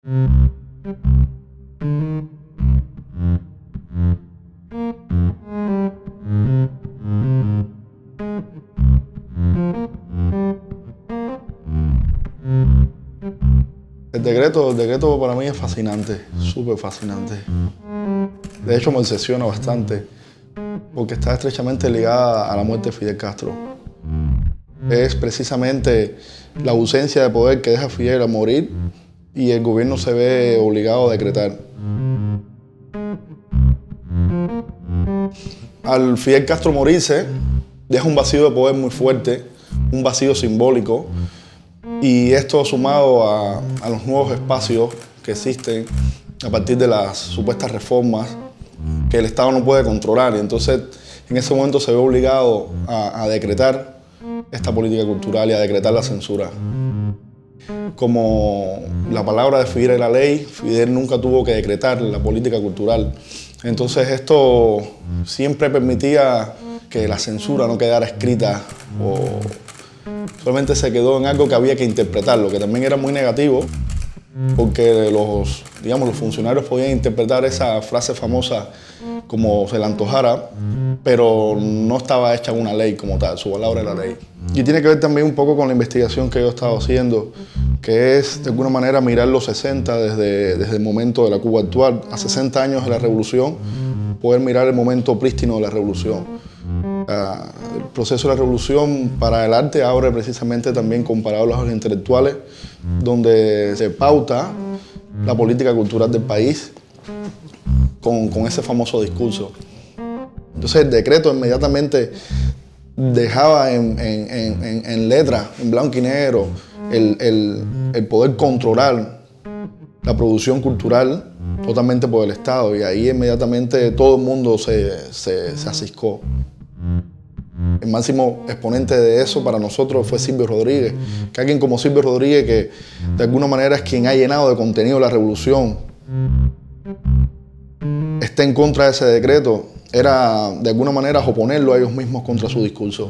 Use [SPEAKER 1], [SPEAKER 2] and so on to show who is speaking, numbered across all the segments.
[SPEAKER 1] El decreto para mí es fascinante, súper fascinante. De hecho me obsesiona bastante porque está estrechamente ligada a la muerte de Fidel Castro. Es precisamente la ausencia de poder que deja Fidel a morir y el gobierno se ve obligado a decretar. Al Fidel Castro morirse, deja un vacío de poder muy fuerte, un vacío simbólico, y esto sumado a los nuevos espacios que existen a partir de las supuestas reformas que el Estado no puede controlar, y entonces en ese momento se ve obligado a decretar esta política cultural y a decretar la censura. Como la palabra de Fidel era ley, Fidel nunca tuvo que decretar la política cultural. Entonces esto siempre permitía que la censura no quedara escrita o solamente se quedó en algo que había que interpretarlo, que también era muy negativo porque los funcionarios podían interpretar esa frase famosa como se le antojara, pero no estaba hecha una ley como tal, su palabra era ley. Y tiene que ver también un poco con la investigación que yo he estado haciendo, que es de alguna manera mirar los 60 desde el momento de la Cuba actual, a 60 años de la revolución, poder mirar el momento prístino de la revolución. El proceso de la revolución para el arte abre precisamente también con parábolas a los intelectuales, donde se pauta la política cultural del país con ese famoso discurso. Entonces el decreto inmediatamente dejaba en letra, en blanco y negro, el poder controlar la producción cultural totalmente por el Estado, y ahí inmediatamente todo el mundo se aciscó. El máximo exponente de eso para nosotros fue Silvio Rodríguez, que alguien como Silvio Rodríguez, que de alguna manera es quien ha llenado de contenido la revolución, esté en contra de ese decreto, era de alguna manera oponerlo a ellos mismos contra su discurso.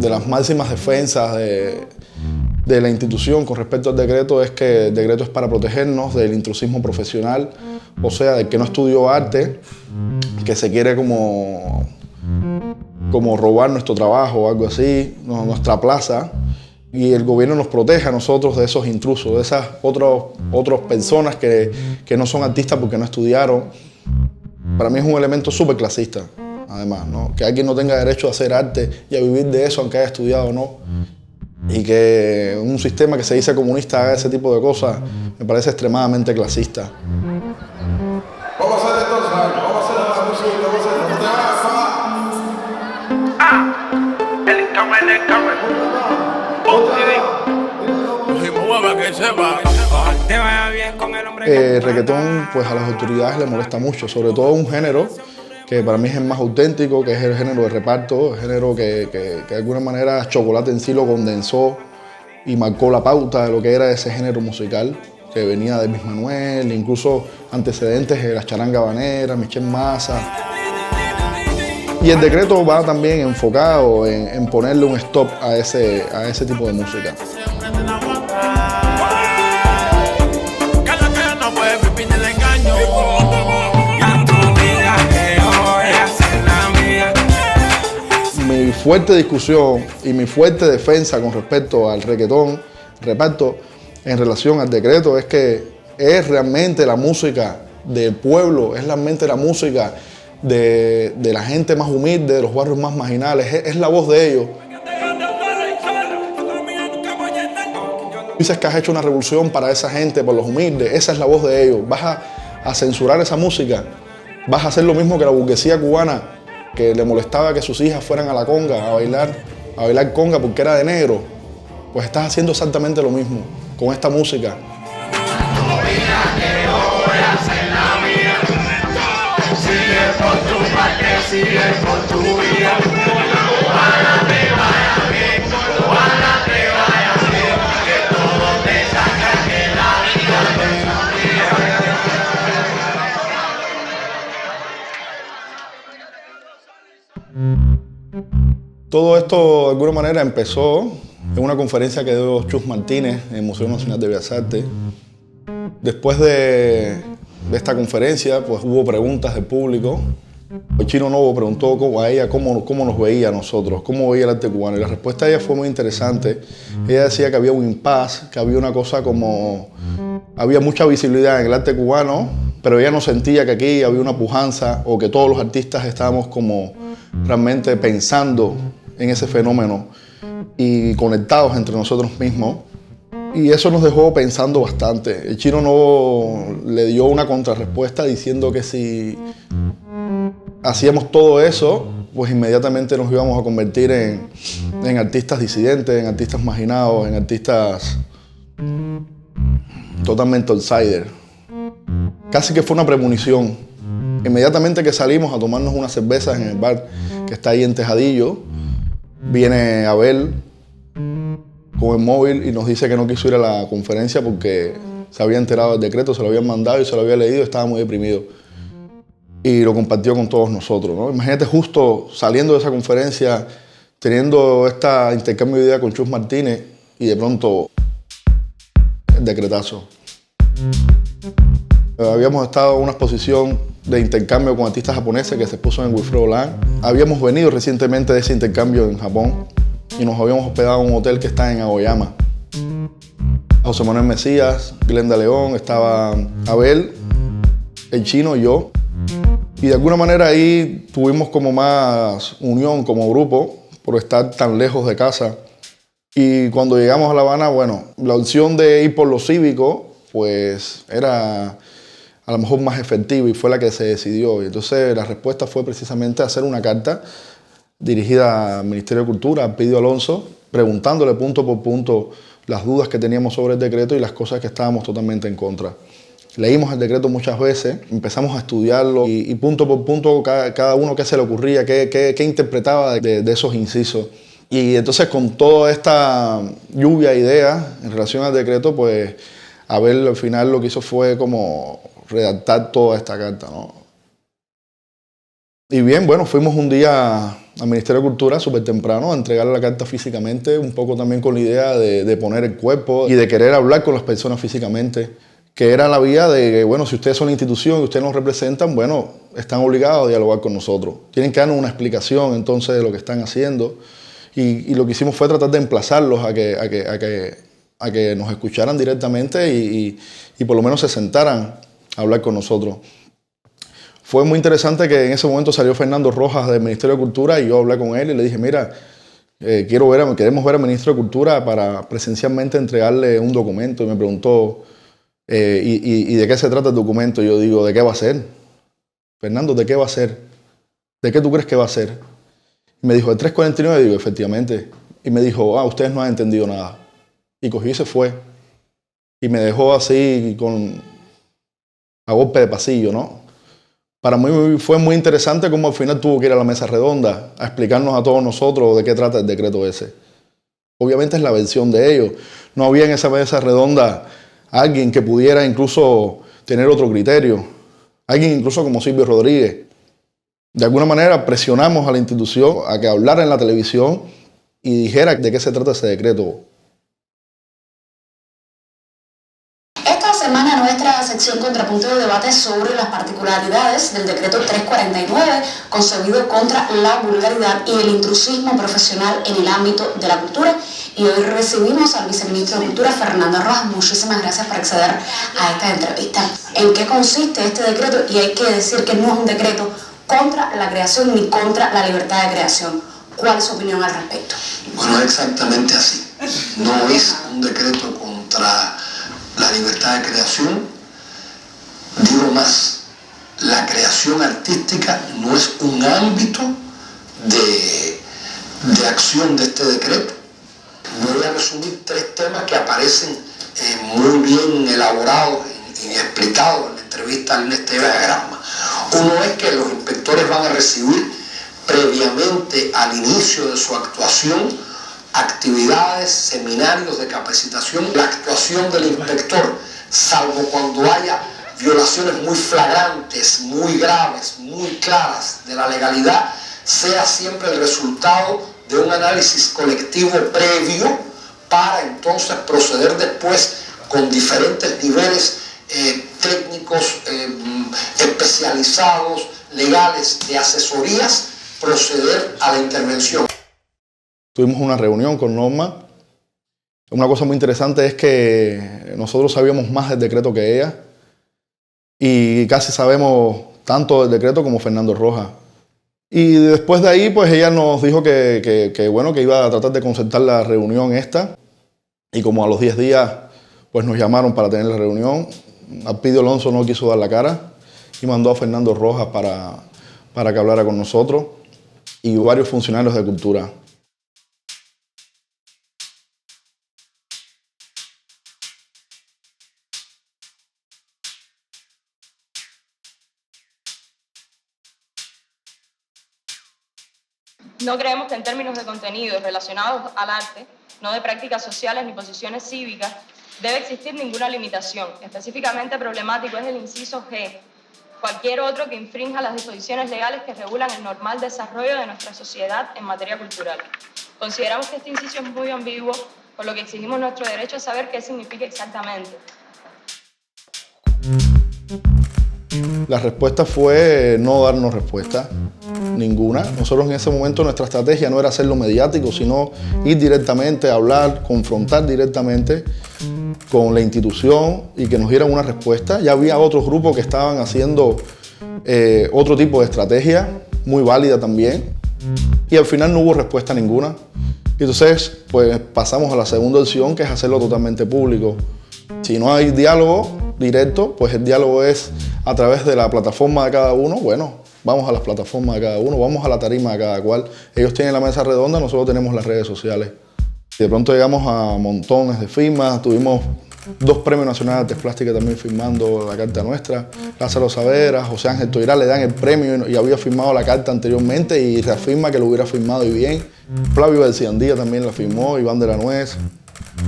[SPEAKER 1] De las máximas defensas de la institución con respecto al decreto es que el decreto es para protegernos del intrusismo profesional, o sea, del que no estudió arte, que se quiere como robar nuestro trabajo o algo así, nuestra plaza, y el gobierno nos protege a nosotros de esos intrusos, de esas otras personas que no son artistas porque no estudiaron. Para mí es un elemento súper clasista, además, ¿no? Que alguien no tenga derecho a hacer arte y a vivir de eso aunque haya estudiado o no. Y que un sistema que se dice comunista haga ese tipo de cosas me parece extremadamente clasista.
[SPEAKER 2] Vamos a hacer entonces, vamos a hacer la música, vamos a hacer el cama.
[SPEAKER 1] El reggaetón, pues a las autoridades les molesta mucho, sobre todo un género que para mí es el más auténtico, que es el género de reparto, el género que de alguna manera Chocolate en sí lo condensó y marcó la pauta de lo que era ese género musical, que venía de Luis Manuel, incluso antecedentes de la charanga habanera, Michel Maza. Y el decreto va también enfocado en ponerle un stop a ese tipo de música. Mi fuerte discusión y mi fuerte defensa con respecto al reggaetón, reparto, en relación al decreto, es que es realmente la música del pueblo, es realmente la música de la gente más humilde, de los barrios más marginales, es la voz de ellos. Dices que has hecho una revolución para esa gente, por los humildes, esa es la voz de ellos. Vas a censurar esa música, vas a hacer lo mismo que la burguesía cubana, que le molestaba que sus hijas fueran a la conga a bailar conga porque era de negro. Pues estás haciendo exactamente lo mismo con esta música. Todo esto de alguna manera empezó en una conferencia que dio Chus Martínez en el Museo Nacional de Bellas Artes. Después de esta conferencia, pues hubo preguntas del público. El Chino Novo preguntó a ella cómo nos veía a nosotros, cómo veía el arte cubano. Y la respuesta de ella fue muy interesante. Ella decía que había un impasse, que había una cosa como... Había mucha visibilidad en el arte cubano, pero ella no sentía que aquí había una pujanza o que todos los artistas estábamos como realmente pensando en ese fenómeno y conectados entre nosotros mismos. Y eso nos dejó pensando bastante. El Chino Novo le dio una contrarrespuesta diciendo que si hacíamos todo eso, pues inmediatamente nos íbamos a convertir en artistas disidentes, en artistas marginados, en artistas totalmente outsider. Casi que fue una premonición. Inmediatamente que salimos a tomarnos unas cervezas en el bar que está ahí en Tejadillo, viene Abel con el móvil y nos dice que no quiso ir a la conferencia porque se había enterado del decreto, se lo habían mandado y se lo había leído, estaba muy deprimido. Y lo compartió con todos nosotros, ¿no? Imagínate justo saliendo de esa conferencia, teniendo este intercambio de ideas con Chus Martínez y de pronto el decretazo. Habíamos estado en una exposición de intercambio con artistas japoneses que se puso en Wilfredo Land. Habíamos venido recientemente de ese intercambio en Japón y nos habíamos hospedado en un hotel que está en Aoyama. José Manuel Mesías, Glenda León, estaba Abel, el Chino y yo. Y de alguna manera ahí tuvimos como más unión como grupo por estar tan lejos de casa. Y cuando llegamos a La Habana, bueno, la opción de ir por lo cívico, pues era a lo mejor más efectiva y fue la que se decidió. Y entonces la respuesta fue precisamente hacer una carta dirigida al Ministerio de Cultura, a Pidio Alonso, preguntándole punto por punto las dudas que teníamos sobre el decreto y las cosas que estábamos totalmente en contra. Leímos el decreto muchas veces, empezamos a estudiarlo y punto por punto cada uno qué se le ocurría, qué interpretaba de esos incisos. Y entonces con toda esta lluvia de ideas en relación al decreto, pues Abel al final lo que hizo fue como redactar toda esta carta, ¿no? Y bien, bueno, fuimos un día al Ministerio de Cultura súper temprano a entregarle la carta físicamente, un poco también con la idea de poner el cuerpo y de querer hablar con las personas físicamente, que era la vía de que, bueno, si ustedes son una institución y ustedes nos representan, bueno, están obligados a dialogar con nosotros. Tienen que darnos una explicación entonces de lo que están haciendo. Y lo que hicimos fue tratar de emplazarlos a que nos escucharan directamente y por lo menos se sentaran a hablar con nosotros. Fue muy interesante que en ese momento salió Fernando Rojas del Ministerio de Cultura y yo hablé con él y le dije, mira, queremos ver al Ministro de Cultura para presencialmente entregarle un documento. Y me preguntó, ¿y de qué se trata el documento? Y yo digo, ¿de qué va a ser? Fernando, ¿de qué va a ser? ¿De qué tú crees que va a ser? Y me dijo, el 349, digo, efectivamente. Y me dijo, ustedes no han entendido nada. Y cogió y se fue. Y me dejó así a golpe de pasillo, ¿no? Para mí fue muy interesante cómo al final tuvo que ir a la mesa redonda a explicarnos a todos nosotros de qué trata el decreto ese. Obviamente es la versión de ellos. No había en esa mesa redonda alguien que pudiera incluso tener otro criterio. Alguien incluso como Silvio Rodríguez. De alguna manera presionamos a la institución a que hablara en la televisión y dijera de qué se trata ese decreto.
[SPEAKER 3] Esta semana nuestra sección Contrapunto de debate sobre las particularidades del decreto 349 concebido contra la vulgaridad y el intrusismo profesional en el ámbito de la cultura. Y hoy recibimos al viceministro de Cultura, Fernando Rojas. Muchísimas gracias por acceder a esta entrevista. ¿En qué consiste este decreto? Y hay que decir que no es un decreto contra la creación ni contra la libertad de creación. ¿Cuál es su opinión al respecto?
[SPEAKER 4] Bueno, es exactamente así. No es un decreto contra la libertad de creación. Digo más, la creación artística no es un ámbito de acción de este decreto. Voy a resumir tres temas que aparecen muy bien elaborados y explicados en la entrevista al Ernesto Diagrama. Uno es que los inspectores van a recibir previamente al inicio de su actuación actividades, seminarios de capacitación. La actuación del inspector, salvo cuando haya violaciones muy flagrantes, muy graves, muy claras de la legalidad, sea siempre el resultado de un análisis colectivo previo para entonces proceder después con diferentes niveles técnicos, especializados, legales, de asesorías, proceder a la intervención.
[SPEAKER 1] Tuvimos una reunión con Norma. Una cosa muy interesante es que nosotros sabíamos más del decreto que ella y casi sabemos tanto del decreto como Fernando Rojas. Y después de ahí, pues ella nos dijo que iba a tratar de concertar la reunión esta. Y como a los 10 días, pues nos llamaron para tener la reunión. Alpidio Alonso no quiso dar la cara y mandó a Fernando Rojas para que hablara con nosotros y varios funcionarios de cultura.
[SPEAKER 5] No creemos que en términos de contenidos relacionados al arte, no de prácticas sociales ni posiciones cívicas, debe existir ninguna limitación. Específicamente problemático es el inciso G, cualquier otro que infrinja las disposiciones legales que regulan el normal desarrollo de nuestra sociedad en materia cultural. Consideramos que este inciso es muy ambiguo, por lo que exigimos nuestro derecho a saber qué significa exactamente.
[SPEAKER 1] La respuesta fue no darnos respuesta, ninguna. Nosotros en ese momento nuestra estrategia no era hacerlo mediático, sino ir directamente a hablar, confrontar directamente con la institución y que nos dieran una respuesta. Ya había otros grupos que estaban haciendo otro tipo de estrategia, muy válida también, y al final no hubo respuesta ninguna. Y entonces, pues pasamos a la segunda opción, que es hacerlo totalmente público. Si no hay diálogo directo, pues el diálogo es a través de la plataforma de cada uno. Bueno, vamos a las plataformas de cada uno, vamos a la tarima de cada cual. Ellos tienen la mesa redonda, nosotros tenemos las redes sociales. De pronto llegamos a montones de firmas, tuvimos 2 premios nacionales de artes plásticas también firmando la carta nuestra. Lázaro Saavedra, José Ángel Toirá le dan el premio y había firmado la carta anteriormente y reafirma que lo hubiera firmado y bien. Flavio García también la firmó, Iván de la Nuez.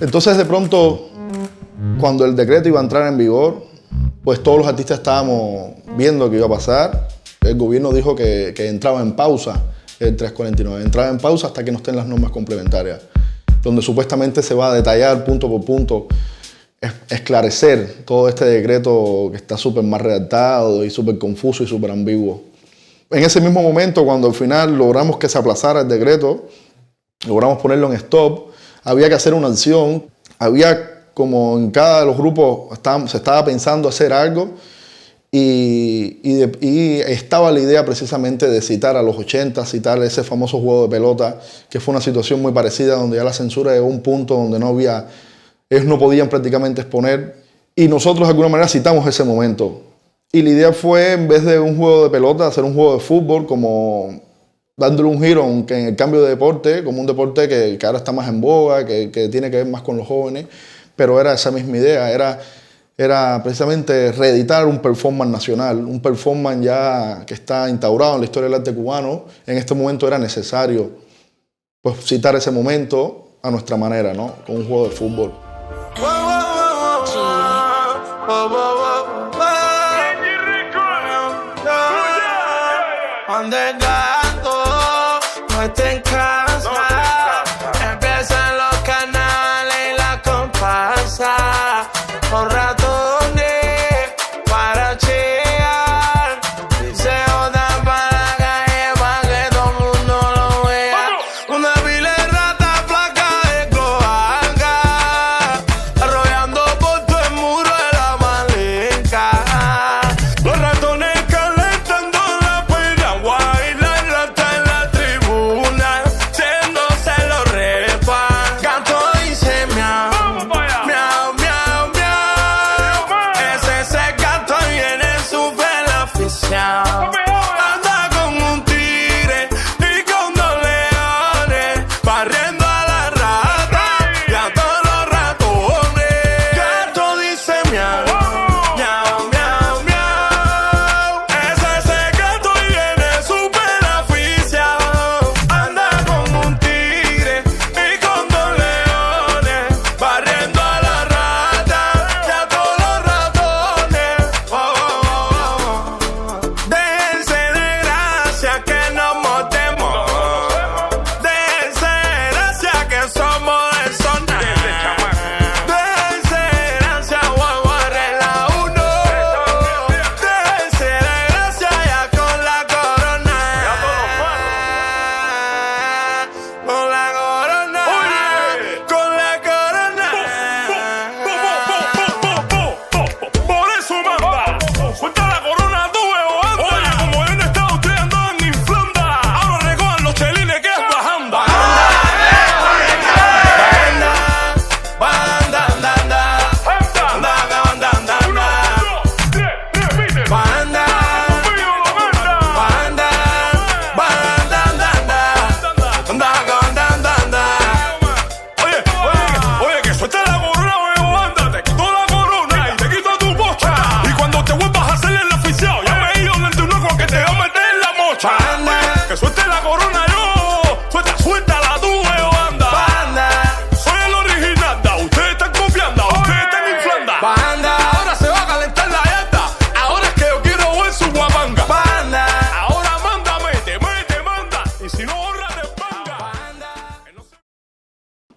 [SPEAKER 1] Entonces de pronto, cuando el decreto iba a entrar en vigor, pues todos los artistas estábamos viendo qué iba a pasar. El gobierno dijo que entraba en pausa el 349, entraba en pausa hasta que no estén las normas complementarias, donde supuestamente se va a detallar punto por punto, esclarecer todo este decreto que está súper mal redactado y súper confuso y súper ambiguo. En ese mismo momento, cuando al final logramos que se aplazara el decreto, logramos ponerlo en stop, había que hacer una acción, había como en cada de los grupos se estaba pensando hacer algo y estaba la idea precisamente de citar a los 80, citar ese famoso juego de pelota, que fue una situación muy parecida donde ya la censura llegó a un punto donde ellos no podían prácticamente exponer y nosotros de alguna manera citamos ese momento. Y la idea fue, en vez de un juego de pelota, hacer un juego de fútbol, como dándole un giro en el cambio de deporte, como un deporte que ahora está más en boga, que tiene que ver más con los jóvenes, pero era esa misma idea, era precisamente reeditar un performance nacional, un performance ya que está instaurado en la historia del arte cubano. En este momento era necesario pues, citar ese momento a nuestra manera, ¿no? Con un juego de fútbol.
[SPEAKER 6] Donde el gato no esté en casa, empiezan los canales y la comparsa, con ratones para chear, y se jodan para la calle para que todo el mundo lo vea. Una pila de rata flaca de cloaca, arrollando por todo el muro de la malenca. Los ratones calentando la piragua y la rata en la tribuna, haciéndose los repas. Gato dice miau, miau, miau, miau.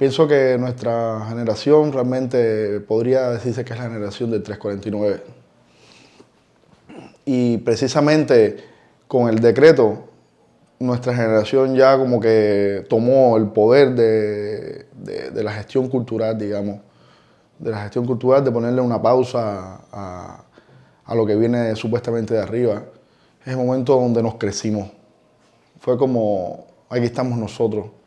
[SPEAKER 1] Pienso que nuestra generación realmente podría decirse que es la generación del 349. Y precisamente con el decreto, nuestra generación ya como que tomó el poder de la gestión cultural, digamos, de la gestión cultural, de ponerle una pausa a lo que viene supuestamente de arriba. Es el momento donde nos crecimos. Fue como, aquí estamos nosotros.